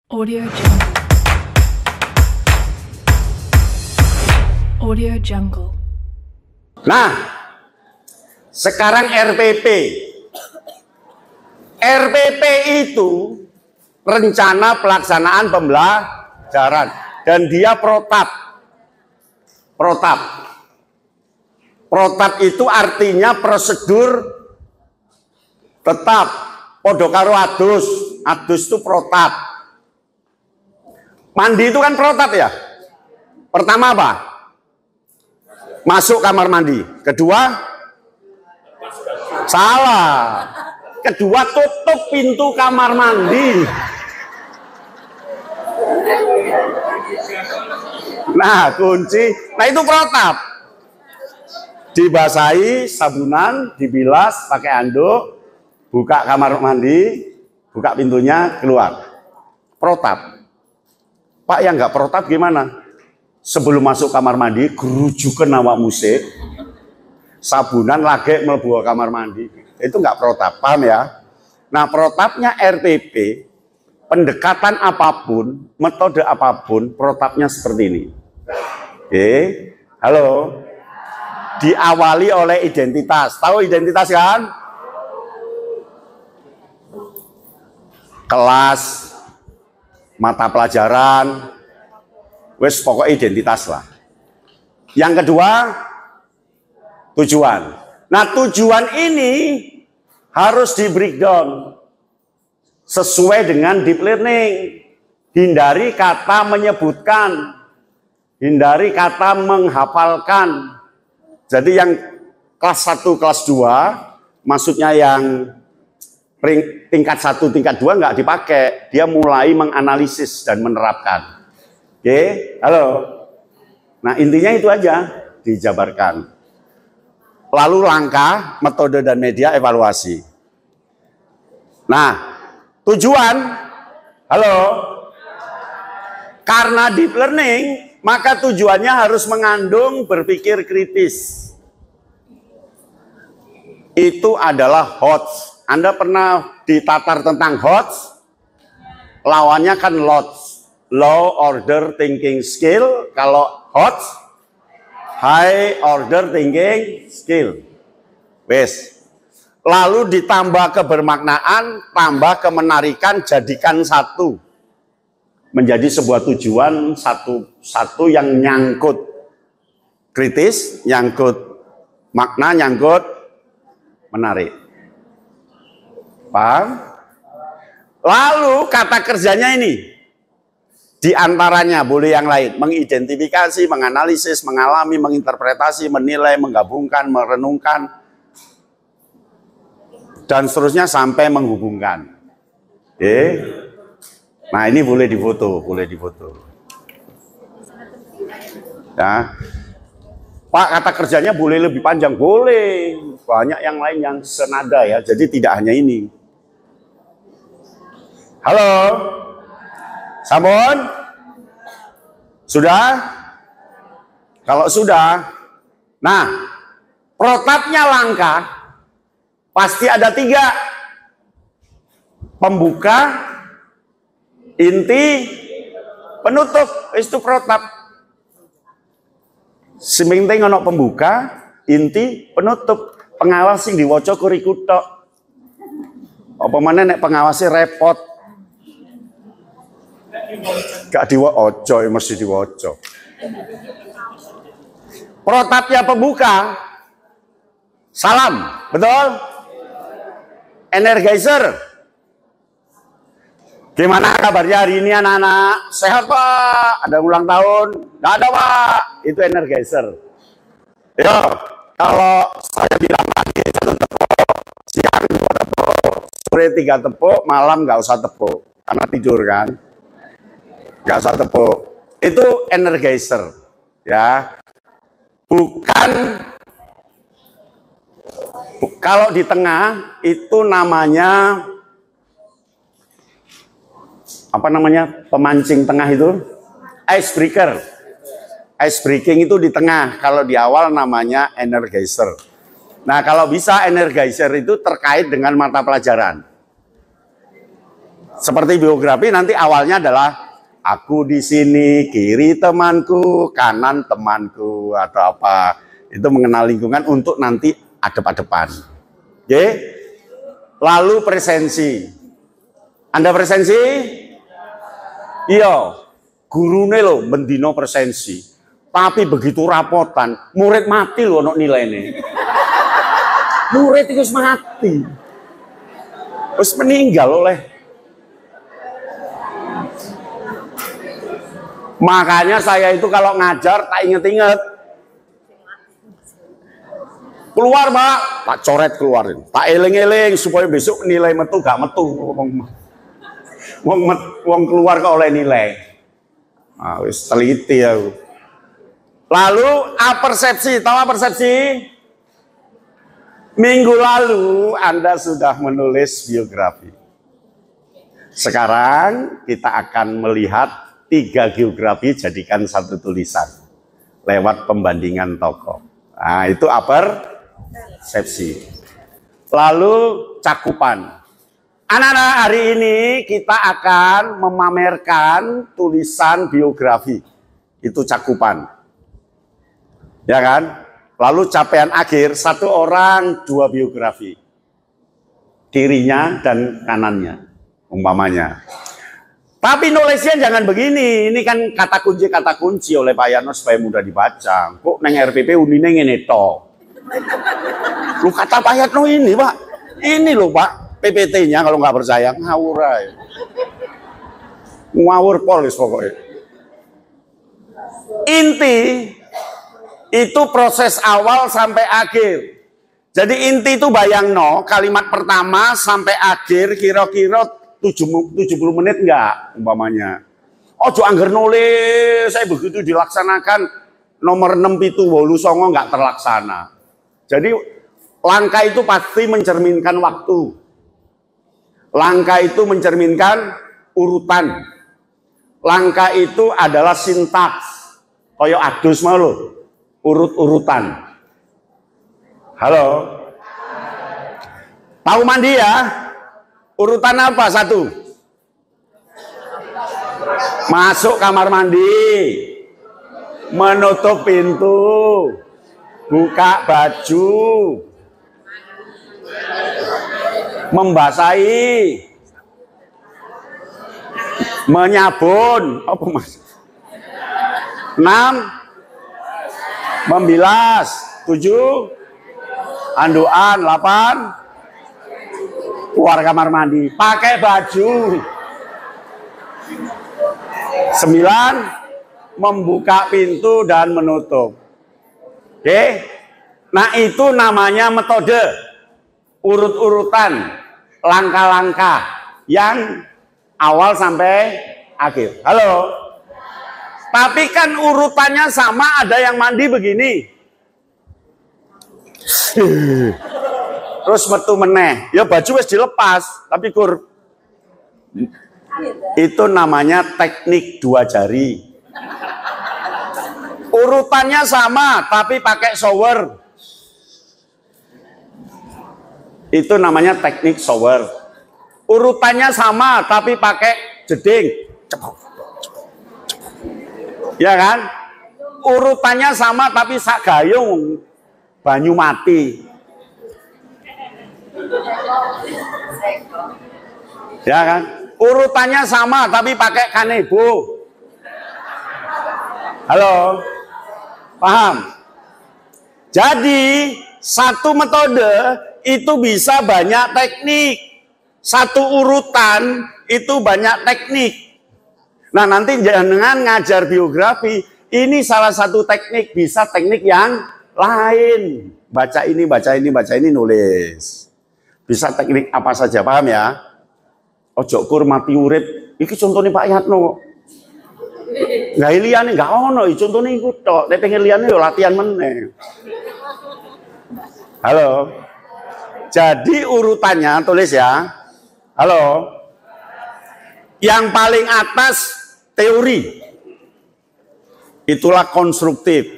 Audio Jungle. Audio Jungle. Nah, sekarang RPP. RPP itu rencana pelaksanaan pembelajaran dan dia protap. Protap itu artinya prosedur tetap. Podo karo adus. Adus itu protap. Mandi itu kan protap ya. Pertama apa? Masuk kamar mandi. Kedua, salah. Kedua, tutup pintu kamar mandi. Nah, kunci. Nah, itu protap. Dibasahi sabunan, dibilas pakai handuk, buka kamar mandi, buka pintunya, keluar. Protap. Pak, yang nggak protap gimana? Sebelum masuk kamar mandi, gerujukan awak musik, sabunan lagi mlebu kamar mandi. Itu nggak protap, paham ya? Nah, protapnya RPP, pendekatan apapun, metode apapun, protapnya seperti ini. Oke, halo. Diawali oleh identitas. Tahu identitas kan? Kelas, mata pelajaran, wes pokoknya identitas lah. Yang kedua, tujuan. Nah, tujuan ini harus di breakdown sesuai dengan deep learning. Hindari kata menyebutkan, hindari kata menghafalkan. Jadi yang kelas 1, kelas 2, maksudnya yang tingkat 1, tingkat 2 nggak dipakai. Dia mulai menganalisis dan menerapkan. Oke, halo. Nah, intinya itu aja dijabarkan. Lalu langkah, metode dan media evaluasi. Nah, tujuan, halo. Karena deep learning, maka tujuannya harus mengandung berpikir kritis. Itu adalah HOTS. Anda pernah ditatar tentang HOTS? Lawannya kan LOTS. Low Order Thinking Skill. Kalau HOTS, High Order Thinking Skill. Wes. Lalu ditambah kebermaknaan, tambah kemenarikan, jadikan satu. Menjadi sebuah tujuan satu yang nyangkut kritis, nyangkut makna, nyangkut menarik. Paham? Lalu kata kerjanya ini. Di antaranya boleh yang lain. Mengidentifikasi, menganalisis, mengalami, menginterpretasi, menilai, menggabungkan, merenungkan. Dan seterusnya sampai menghubungkan. Oke. Nah, ini boleh difoto, Ya. Pak, kata kerjanya boleh lebih panjang, boleh. Banyak yang lain yang senada ya. Jadi tidak hanya ini. Halo. Sampun? Sudah? Kalau sudah, nah, protapnya langkah pasti ada 3. Pembuka, inti, penutup. Itu protap. Sementing ono pembuka, inti, penutup. Pengawas sing diwaca kuriku tok. Apa meneh nek pengawasnya repot. Gak diwaca, mesti diwaca. Protapnya pembuka, salam, betul? Energizer. Gimana kabarnya hari ini anak-anak? Sehat Pak? Ada ulang tahun? Gak ada Pak. Itu energizer. Yo, kalau saya bilang pagi 1 tepuk, siang 2 tepuk, sore 3 tepuk, malam nggak usah tepuk karena tidur kan. Nggak usah tepuk. Itu energizer, ya. Bukan kalau di tengah itu namanya apa namanya? Pemancing tengah itu icebreaker. Ice breaking itu di tengah. Kalau di awal namanya energizer. Nah, kalau bisa energizer itu terkait dengan mata pelajaran. Seperti biografi nanti awalnya adalah aku di sini, kiri temanku, kanan temanku atau apa. Itu mengenal lingkungan untuk nanti adep-adepan. Oke? Lalu presensi. Anda presensi? Iya. Gurune lho mendino presensi. Tapi begitu rapotan, murid mati lho ono nilainya. Murid itu mati. Terus meninggal oleh. Makanya saya itu kalau ngajar tak inget-inget. Keluar, Pak. Tak coret keluarin. Tak eling-eling supaya besok nilai metu gak metu. Wong keluar kok oleh nilai. Ah, wis teliti aku. Lalu apersepsi, tahu apersepsi? Minggu lalu Anda sudah menulis biografi. Sekarang kita akan melihat 3 geografi jadikan 1 tulisan lewat pembandingan tokoh. Nah, itu apersepsi. Lalu cakupan. Anak-anak, hari ini kita akan memamerkan tulisan biografi. Itu cakupan. Ya kan? Lalu capaian akhir 1 orang 2 biografi. Kirinya dan kanannya umpamanya. Tapi nulisnya jangan begini. Ini kan kata kunci oleh Pak Yano supaya mudah dibaca. Kok neng RPP unine ngene to. Lu kata Pak Yano ini, Pak. Ini loh, Pak. PPT-nya kalau nggak percaya ngawur aja. Ngawur polis pokoknya. Inti itu proses awal sampai akhir. Jadi inti itu bayangno kalimat pertama sampai akhir kira-kira 70 menit enggak umpamanya. Ojo angger nulis, saya begitu dilaksanakan nomor 6 itu 8 enggak terlaksana. Jadi langkah itu pasti mencerminkan waktu. Langkah itu mencerminkan urutan. Langkah itu adalah sintaks. Koyo adus mau lo. Urut-urutan. Halo. Tahu mandi ya? Urutan apa? 1. Masuk kamar mandi. Menutup pintu. Buka baju. Membasahi, menyabun, apa mas? 6, membilas, 7, anduan, 8, keluar kamar mandi, pakai baju, 9, membuka pintu dan menutup. Oke, nah itu namanya metode. Urut-urutan, langkah-langkah yang awal sampai akhir. Halo. Tapi kan urutannya sama, ada yang mandi begini. Terus metu meneh. Ya baju wis dilepas, tapi kur. Itu namanya teknik 2 jari. Urutannya sama, tapi pakai shower. Itu namanya teknik shower. Urutannya sama tapi pakai jeding. Ya kan? Urutannya sama tapi sak gayung banyu mati. Ya kan? Urutannya sama tapi pakai kanebo. Halo? Paham? Jadi satu metode itu bisa banyak teknik. 1 urutan itu banyak teknik. Nah nanti jangan ngajar biografi. Ini salah satu teknik. Bisa teknik yang lain. Baca ini, baca ini, baca ini, nulis. Bisa teknik apa saja, paham ya? Ojo kur mati urip. Iki contohnya Pak Yatno. Nggak liane nggak ono. Contohnya ikut tok. Nek pengen liane yo latihan meneh. Halo. Jadi urutannya tulis ya. Halo. Yang paling atas teori. Itulah konstruktif.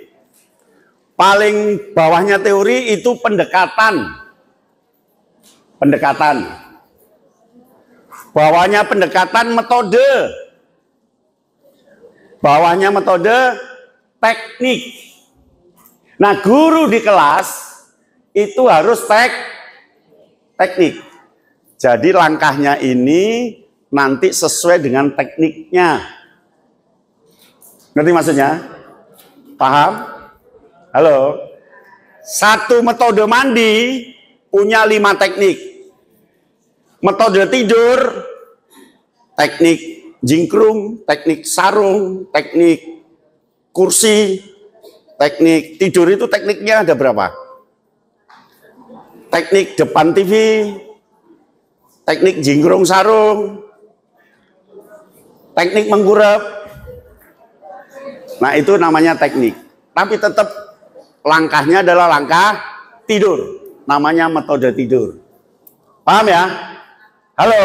Paling bawahnya teori itu pendekatan. Pendekatan. Bawahnya pendekatan metode. Bawahnya metode teknik. Nah, guru di kelas itu harus teknik. Jadi langkahnya ini nanti sesuai dengan tekniknya. Ngerti maksudnya? Paham? Halo? Satu metode mandi punya 5 teknik. Metode tidur, teknik jingkrung, teknik sarung, teknik kursi, teknik tidur itu tekniknya ada berapa? Teknik depan TV, teknik jingkrung sarung, teknik mengkurap. Nah, itu namanya teknik. Tapi tetap langkahnya adalah langkah tidur. Namanya metode tidur. Paham ya? Halo?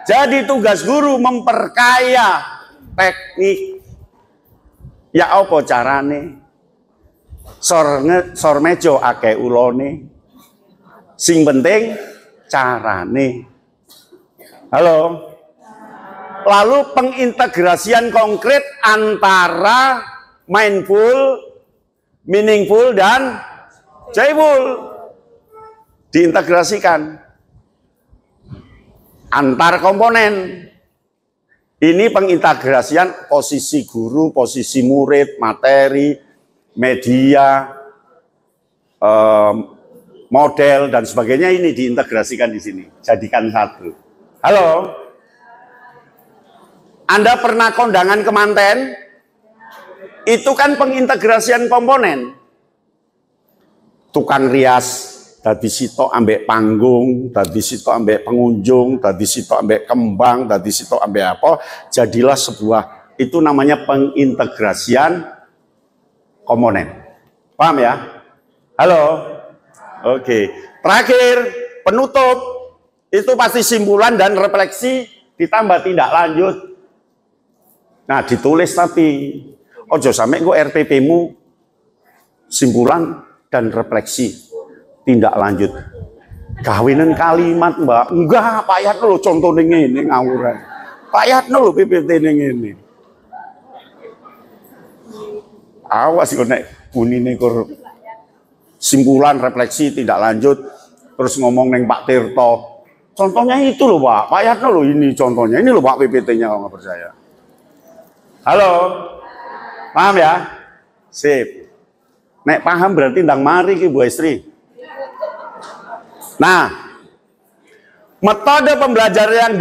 Jadi tugas guru memperkaya teknik. Ya apa carane? Sor mejo akeh ulone. Sing penting carane. Halo? Lalu pengintegrasian konkret antara mindful, meaningful, dan joyful. Diintegrasikan. Antar komponen. Ini pengintegrasian posisi guru, posisi murid, materi, media, model, dan sebagainya ini diintegrasikan di sini. Jadikan satu. Halo? Anda pernah kondangan kemanten? Itu kan pengintegrasian komponen. Tukang rias, dadi sitok ambek panggung, dadi sitok ambek pengunjung, dadi sitok ambek kembang, dadi sitok ambek apa, jadilah sebuah, itu namanya pengintegrasian komponen. Paham ya? Halo? Oke. Terakhir, penutup, itu pasti simpulan dan refleksi ditambah tindak lanjut. Nah, ditulis tapi, ojo sampai kok RPP-mu simpulan dan refleksi. Tindak lanjut. Kawinan kalimat, Mbak. Enggak, Pak Yatno lho contohnya ini ngawur. Pak Yatno lho PPT ini. Awas kok nek kunine kur simpulan, refleksi, tindak lanjut, terus ngomong neng Pak Tirto. Contohnya itu loh Pak. Pak Yatno loh ini contohnya. Ini loh Pak PPT-nya kalau nggak percaya. Halo? Paham ya? Sip. Nek paham berarti ndang mari ki Bu Estri. Nah, metode pembelajaran yang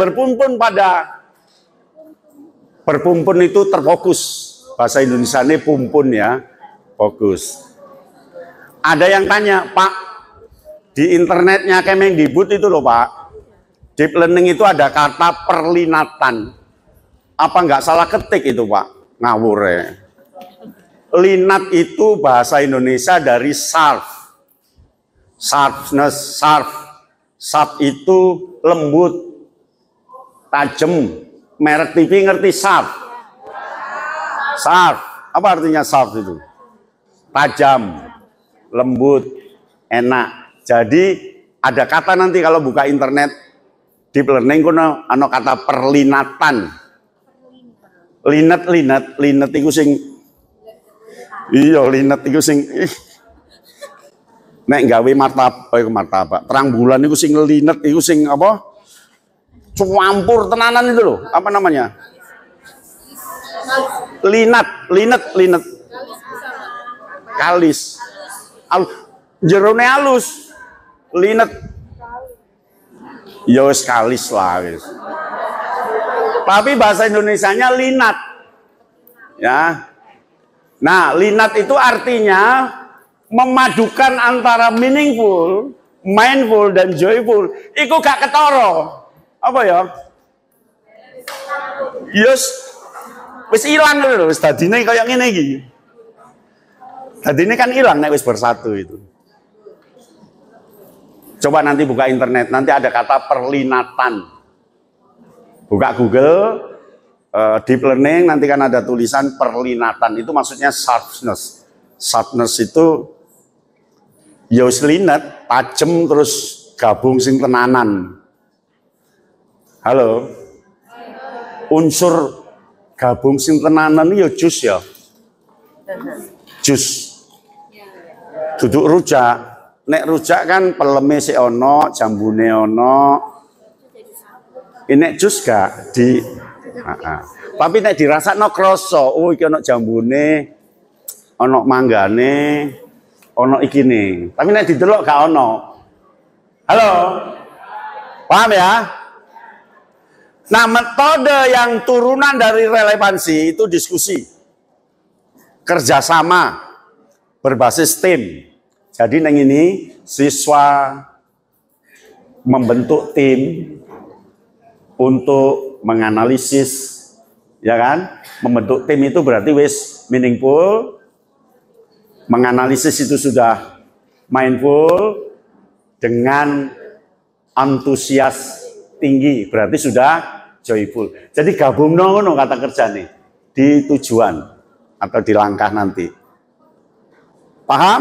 berpumpun itu terfokus. Bahasa Indonesia ini pumpun ya, fokus. Ada yang tanya, Pak, di internetnya Kemendikbud itu loh Pak, deep learning itu ada kata perlinatan. Apa nggak salah ketik itu Pak? Ngawur ya. Linat itu bahasa Indonesia dari sharp. Sharpness, sharp itu lembut, tajam. Merek TV ngerti sharp? Sharp, apa artinya sharp itu? Tajam, lembut, enak. Jadi ada kata nanti kalau buka internet deep learning kuno ano kata perlinatan. Linet itu sing. Iya, linet itu sing. Nek gawe martabak, terang bulan itu sing linet, itu sing apa? Campur tenanan itu loh, apa namanya? Linet. Kalis. Jerone halus. Linet. Ya wis kalis lah wis. Tapi bahasa Indonesianya linat. Ya. Nah, linat itu artinya memadukan antara meaningful, mindful, dan joyful. Iku gak ketara. Apa ya? Yes, wis ilang lho, wis dadine kaya ngene iki. Dadine kan ilang nek wis bersatu itu. Coba nanti buka internet, nanti ada kata perlinatan. Buka Google, deep learning, nanti kan ada tulisan perlinatan. Itu maksudnya sharpness. Sharpness itu Yos linet, tajem terus gabung sing tenanan. Halo. Unsur gabung sing tenanan ya jus ya. Jus. Duduk rujak. Nek rujak kan peleme sik ono, jambune ono. Ini jus gak di tapi nek dirasakno krasa, oh iki ono jambune, ono manggane, ono ikine. Tapi nek didelok gak ono. Halo. Paham ya? Nah, metode yang turunan dari relevansi itu diskusi. Kerjasama berbasis tim. Jadi neng ini siswa membentuk tim untuk menganalisis, ya kan? Membentuk tim itu berarti wis meaningful. Menganalisis itu sudah mindful dengan antusias tinggi, berarti sudah joyful. Jadi gabung ngono kata kerja nih di tujuan atau di langkah nanti. Paham?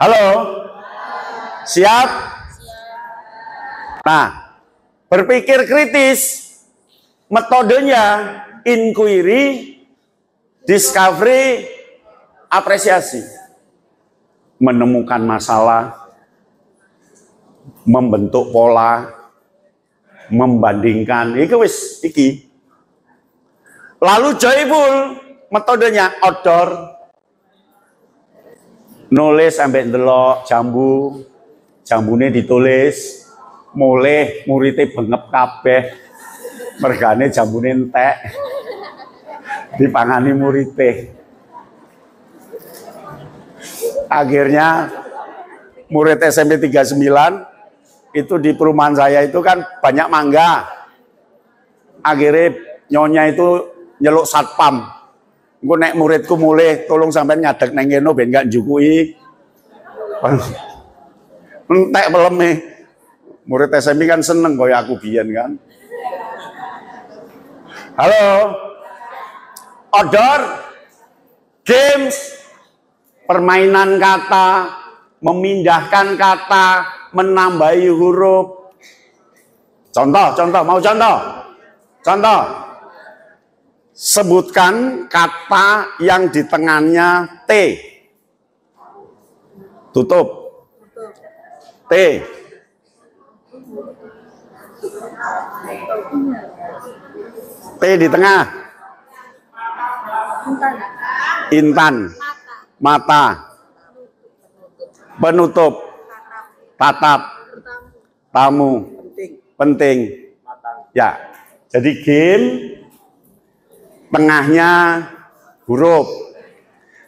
Halo? Siap? Nah, berpikir kritis, metodenya inquiry, discovery, apresiasi. Menemukan masalah, membentuk pola, membandingkan, iki. Lalu joyful, metodenya outdoor, nulis sampai ndelok jambune ditulis, mulai muridnya bengep kabeh, mergane jambune entek, dipangani muridnya. Akhirnya murid SMP 39 itu di perumahan saya itu kan banyak mangga. Akhirnya nyonya itu nyeluk satpam. Engko nek muridku mulai tolong sampean ngadeg nang kene ben gak njukui. Entek peleme. Murid SMP kan seneng kaya aku biyen kan. Halo. Outdoor games, permainan kata, memindahkan kata, menambahi huruf. Contoh, mau contoh? Contoh. Sebutkan kata yang di tengahnya T. Tutup. T. T di tengah. Intan. Mata. Penutup. Tatap. Tamu. Penting. Ya. Jadi game tengahnya huruf.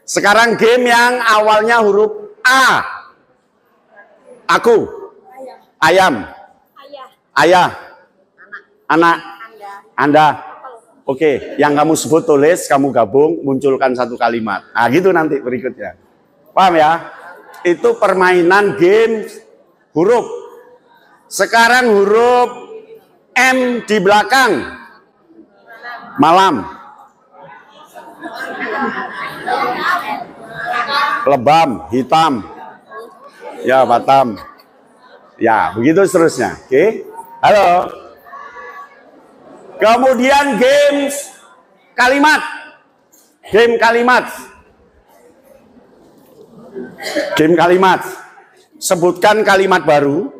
Sekarang game yang awalnya huruf A. Aku. Ayam. Ayah. Anak. Anda. Oke, yang kamu sebut tulis, kamu gabung, munculkan satu kalimat. Nah, gitu nanti berikutnya. Paham ya? Itu permainan game huruf. Sekarang huruf M di belakang. Malam. Lebam, hitam. Ya, Batam. Ya, begitu seterusnya. Oke. Halo. Kemudian games kalimat. Game kalimat. Game kalimat. Sebutkan kalimat baru.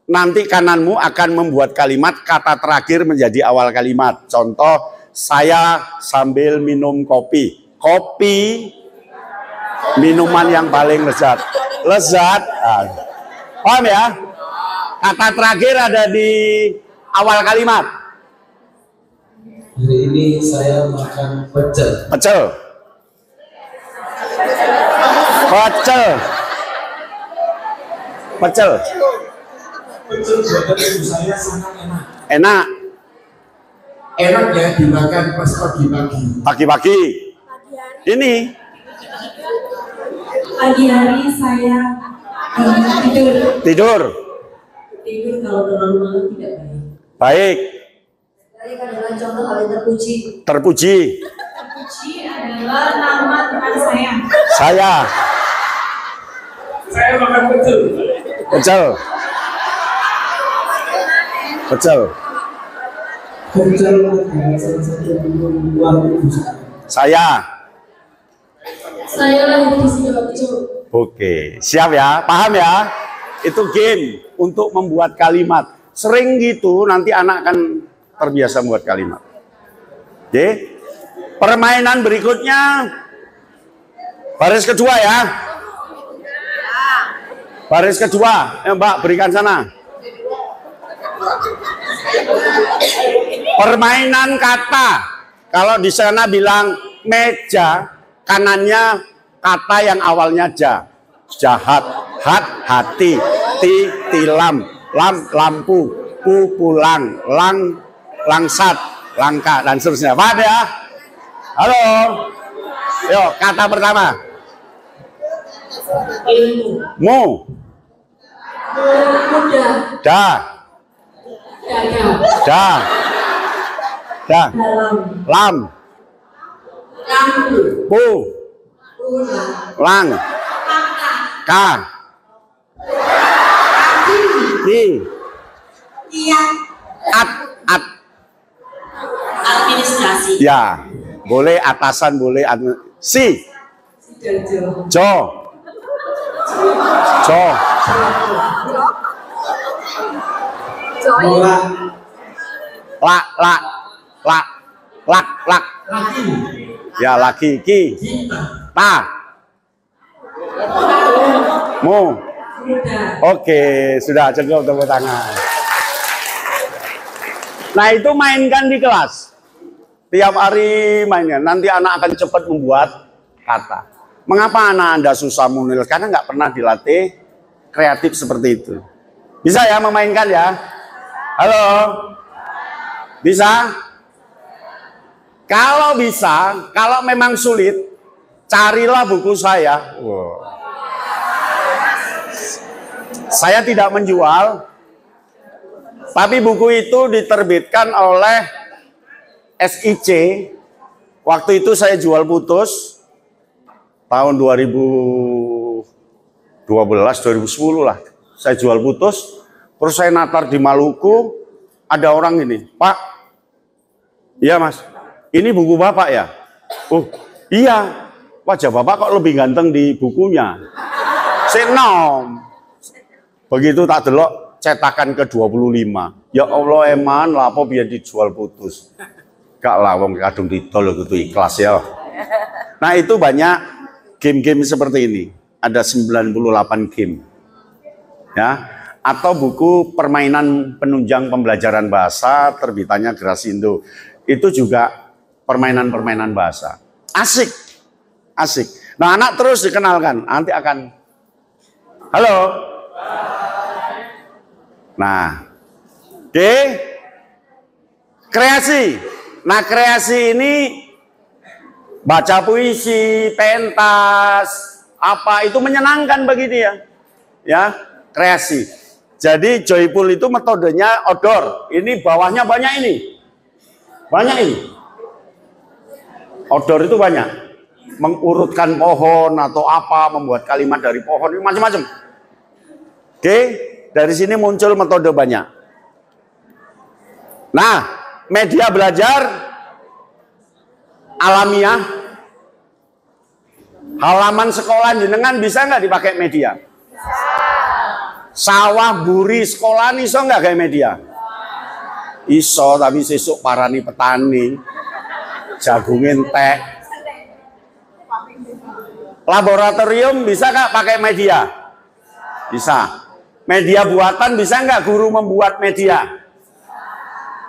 Nanti kananmu akan membuat kalimat kata terakhir menjadi awal kalimat. Contoh, saya sambil minum kopi. Kopi, minuman yang paling lezat. Lezat. Paham ya? Kata terakhir ada di awal kalimat. Hari ini saya makan pecel. Pecel. Pecel. Pecel. Pecel buatan ibu saya sangat enak. Enak. Enak ya dimakan pas pagi-pagi. Pagi-pagi. Ini. Pagi hari saya tidur. Tidur. Tidur kalau terlalu malam tidak baik. Baik. Saya adalah contoh hal yang terpuji. Terpuji. Terpuji adalah nama teman saya. Saya. Saya makan pecel. Pecel. Pecel. Fajar adalah salah satu pembuat usaha. Saya. Saya lahir di Sidoarjo. Oke, siap ya, paham ya? Itu game untuk membuat kalimat. Sering gitu, nanti anak akan terbiasa membuat kalimat. Oke, permainan berikutnya, baris kedua ya. Baris kedua, Mbak berikan sana. Permainan kata. Kalau di sana bilang meja, kanannya kata yang awalnya ja. Jahat, hat, hati, tilam, lampu, pulang, langsat, langka, dan seterusnya. Paham ya? Halo. Yuk, kata pertama. Mu. Muda. Da. Dada. Da. Dalam. Lam. Lampu. Pu. Ulang. Lang. Ka. Ki. Iya. At. Administrasi. Ya. Boleh atasan, boleh si. Sidoarjo. Jo. Bola Lak. laki. Ya, laki. Ki. Kita. Ta. Mu. Muda. Oke, sudah cukup tepuk tangan. Nah, itu mainkan di kelas. Tiap hari mainkan. Nanti anak akan cepat membuat kata. Mengapa anak Anda susah menulis? Karena nggak pernah dilatih kreatif seperti itu. Bisa ya memainkan ya? Halo? Bisa? Kalau bisa, kalau memang sulit, carilah buku saya. Wow. Saya tidak menjual, tapi buku itu diterbitkan oleh SIC. Waktu itu saya jual putus tahun 2012, 2010 lah. Saya jual putus, terus saya natar di Maluku, ada orang ini, Pak, iya Mas, ini buku Bapak ya? Oh iya, wajah Bapak kok lebih ganteng di bukunya. Senom. Begitu tak delok, cetakan ke-25. Ya Allah eman, lapo biar dijual putus. Gak lah, wong kadung ditol gitu ikhlas ya. Nah itu banyak game-game seperti ini. Ada 98 game. Ya, atau buku permainan penunjang pembelajaran bahasa terbitannya Grasindo. Itu juga permainan-permainan bahasa. Asik. Asik. Nah, anak terus dikenalkan, nanti akan halo. Nah, oke. Kreasi. Nah, kreasi ini baca puisi, pentas, apa itu menyenangkan bagi dia. Ya, kreasi. Jadi joyful itu metodenya outdoor. Ini bawahnya banyak ini. Banyak ini. Outdoor itu banyak. Mengurutkan pohon atau apa, membuat kalimat dari pohon, macam-macam. Oke, dari sini muncul metode banyak. Nah, media belajar alamiah, halaman sekolah jenengan bisa nggak dipakai media? Sawah buri sekolah nih iso nggak kayak media? Iso, tapi sesuk parani petani, jagungin teh. Laboratorium bisa nggak pakai media? Bisa. Media buatan bisa nggak guru membuat media?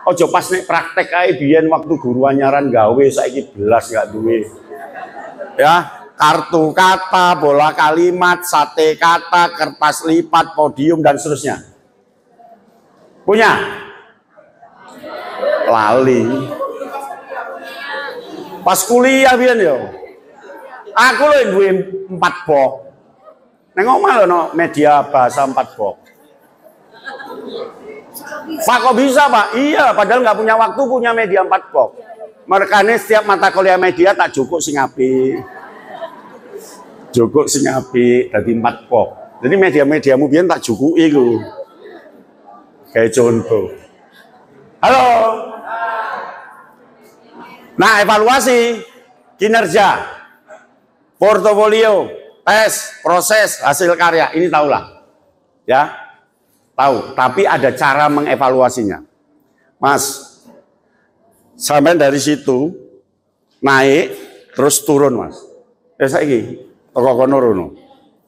Ojo pas nek praktek ae biyen waktu guru anyaran gawe saiki belas nggak duwe. Ya, kartu kata, bola kalimat, sate kata, kertas lipat, podium dan seterusnya. Punya? Lali. Pas kuliah biyen yo. Aku lho duwe 4 box. Neng omah lho no media bahasa 4 box. Pak kok bisa Pak? Iya, padahal nggak punya waktu punya media 4 box. Makanya setiap mata kuliah media tak cukup sing apik. Cukup sing apik dadi 4 box. Jadi media-mediamu biyen tak cukuki iku. Kayak contoh. Halo. Nah, evaluasi kinerja, portofolio, tes, proses, hasil karya, ini tahulah. Ya, tahu. Tapi ada cara mengevaluasinya. Mas, sampai dari situ naik terus turun, Mas. Saiki toko kono rono.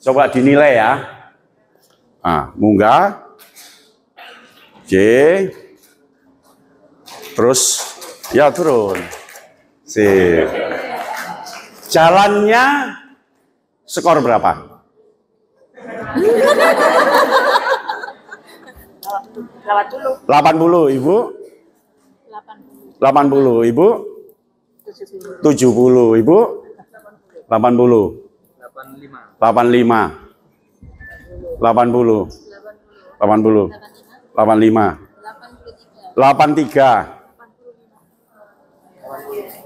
Coba dinilai ya. Nah, munggah. J. Terus ya turun. Sip. Jalannya skor berapa? 80, Ibu? 80, Ibu? 70, Ibu? 80. 85. 80. 80. 85. 83.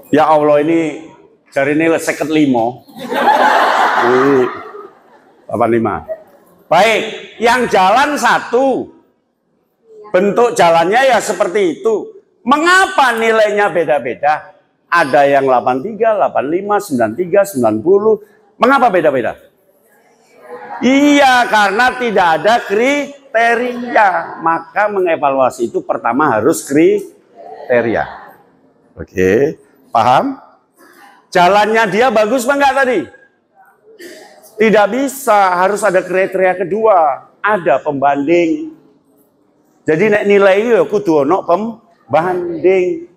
Ya Allah, ini jari ini seket 5. 85. Baik, yang jalan satu. Bentuk jalannya ya seperti itu. Mengapa nilainya beda-beda? Ada yang 83, 85, 93, 90. Mengapa beda-beda? Iya, karena tidak ada kriteria. Maka mengevaluasi itu pertama harus kriteria. Oke, paham? Jalannya dia bagus apa enggak tadi? Tidak bisa, harus ada kriteria kedua. Ada pembanding. Jadi nek nilai itu kudu ono pembanding.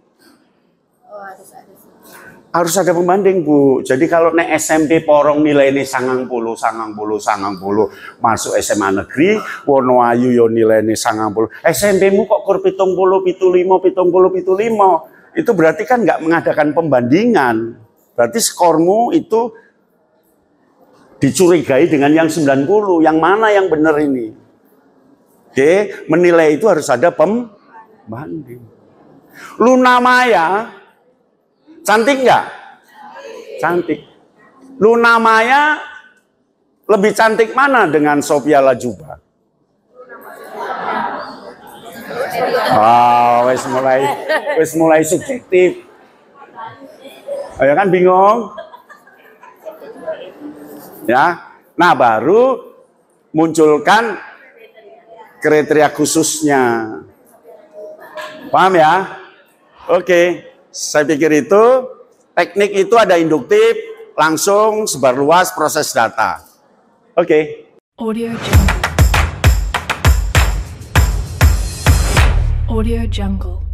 Harus ada pembanding, Bu. Jadi kalau nek SMP porong nilai ini 90, masuk SMA negeri, Wonoayu yo nilai ini 90. SMP-mu kok kur 70, 75. Itu berarti kan nggak mengadakan pembandingan. Berarti skormu itu dicurigai dengan yang 90. Yang mana yang benar ini? Oke, menilai itu harus ada pembanding. Luna Maya cantik nggak? Cantik. Luna Maya lebih cantik mana dengan Sophia Latjuba? Wes mulai subjektif. Ya kan bingung? Ya. Nah, baru munculkan kriteria khususnya. Paham ya? Oke. Saya pikir itu teknik itu ada induktif, langsung sebar luas proses data. Oke. Audio Jungle.